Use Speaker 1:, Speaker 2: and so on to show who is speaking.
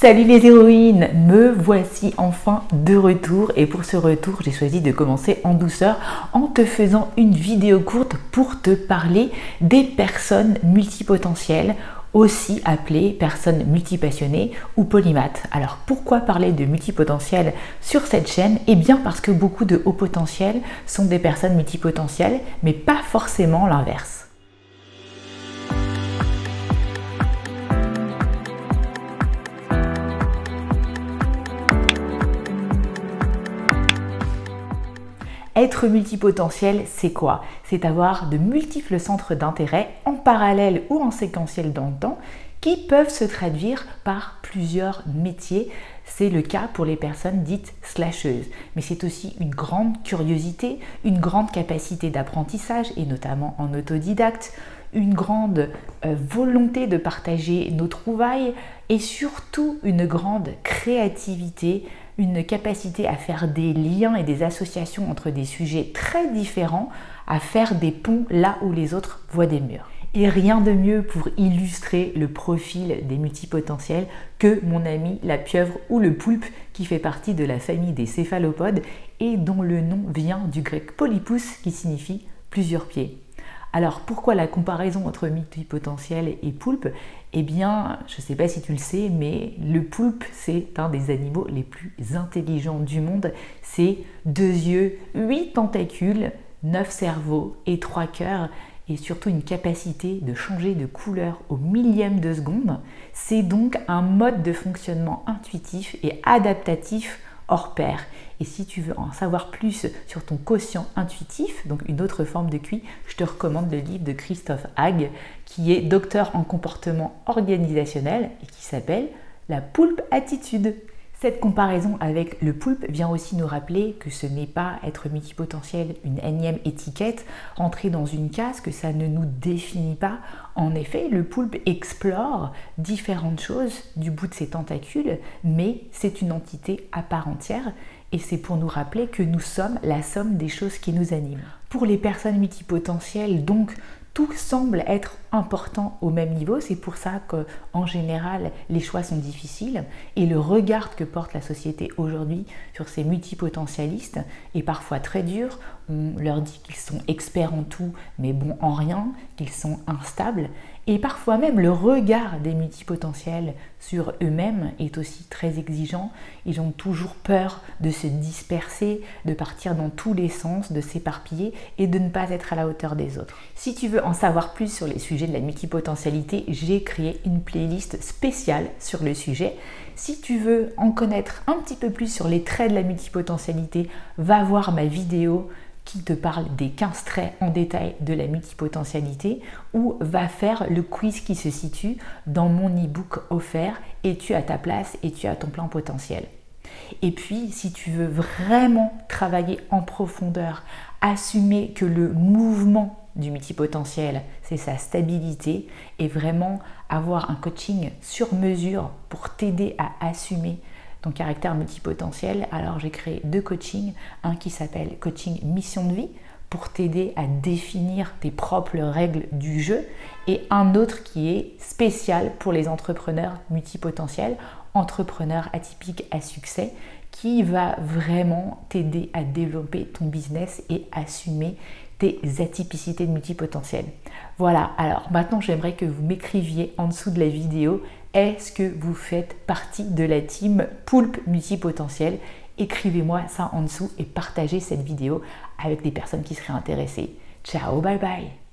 Speaker 1: Salut les héroïnes, me voici enfin de retour et pour ce retour j'ai choisi de commencer en douceur en te faisant une vidéo courte pour te parler des personnes multipotentielles, aussi appelées personnes multipassionnées ou polymathes. Alors pourquoi parler de multipotentiels sur cette chaîne? Eh bien parce que beaucoup de hauts potentiels sont des personnes multipotentielles mais pas forcément l'inverse. Être multipotentiel, c'est quoi? C'est avoir de multiples centres d'intérêt en parallèle ou en séquentiel dans le temps qui peuvent se traduire par plusieurs métiers. C'est le cas pour les personnes dites slasheuses. Mais c'est aussi une grande curiosité, une grande capacité d'apprentissage et notamment en autodidacte, une grande volonté de partager nos trouvailles et surtout une grande créativité, une capacité à faire des liens et des associations entre des sujets très différents, à faire des ponts là où les autres voient des murs. Et rien de mieux pour illustrer le profil des multipotentiels que mon ami la pieuvre ou le poulpe qui fait partie de la famille des céphalopodes et dont le nom vient du grec polypus qui signifie plusieurs pieds. Alors pourquoi la comparaison entre multipotentiel et poulpe? Eh bien, je ne sais pas si tu le sais, mais le poulpe, c'est un des animaux les plus intelligents du monde. C'est 2 yeux, 8 tentacules, 9 cerveaux et 3 cœurs, et surtout une capacité de changer de couleur au millième de seconde. C'est donc un mode de fonctionnement intuitif et adaptatif hors pair. Et si tu veux en savoir plus sur ton quotient intuitif, donc une autre forme de QI, je te recommande le livre de Christophe Hague, qui est docteur en comportement organisationnel et qui s'appelle La poulpe attitude. Cette comparaison avec le poulpe vient aussi nous rappeler que ce n'est pas être multipotentiel une énième étiquette, rentrer dans une case, que ça ne nous définit pas. En effet, le poulpe explore différentes choses du bout de ses tentacules, mais c'est une entité à part entière et c'est pour nous rappeler que nous sommes la somme des choses qui nous animent. Pour les personnes multipotentielles, donc, tout semble être important au même niveau, c'est pour ça qu'en général les choix sont difficiles et le regard que porte la société aujourd'hui sur ces multipotentialistes est parfois très dur. On leur dit qu'ils sont experts en tout mais bons en rien, qu'ils sont instables et parfois même le regard des multipotentiels sur eux-mêmes est aussi très exigeant. Ils ont toujours peur de se disperser, de partir dans tous les sens, de s'éparpiller et de ne pas être à la hauteur des autres. Si tu veux en savoir plus sur les sujets de la multipotentialité, j'ai créé une playlist spéciale sur le sujet. Si tu veux en connaître un petit peu plus sur les traits de la multipotentialité, va voir ma vidéo qui te parle des 15 traits en détail de la multipotentialité ou va faire le quiz qui se situe dans mon e-book offert et tu as ta place et tu as ton plein potentiel. Et puis, si tu veux vraiment travailler en profondeur, assumer que le mouvement du multipotentiel, c'est sa stabilité et vraiment avoir un coaching sur mesure pour t'aider à assumer ton caractère multipotentiel, alors j'ai créé 2 coachings, un qui s'appelle coaching mission de vie pour t'aider à définir tes propres règles du jeu et un autre qui est spécial pour les entrepreneurs multipotentiels, entrepreneurs atypiques à succès, qui va vraiment t'aider à développer ton business et assumer tes atypicités de multipotentiel. Voilà, alors maintenant j'aimerais que vous m'écriviez en dessous de la vidéo, est-ce que vous faites partie de la team poulpe multipotentiel? Écrivez-moi ça en dessous et partagez cette vidéo avec des personnes qui seraient intéressées. Ciao, bye bye!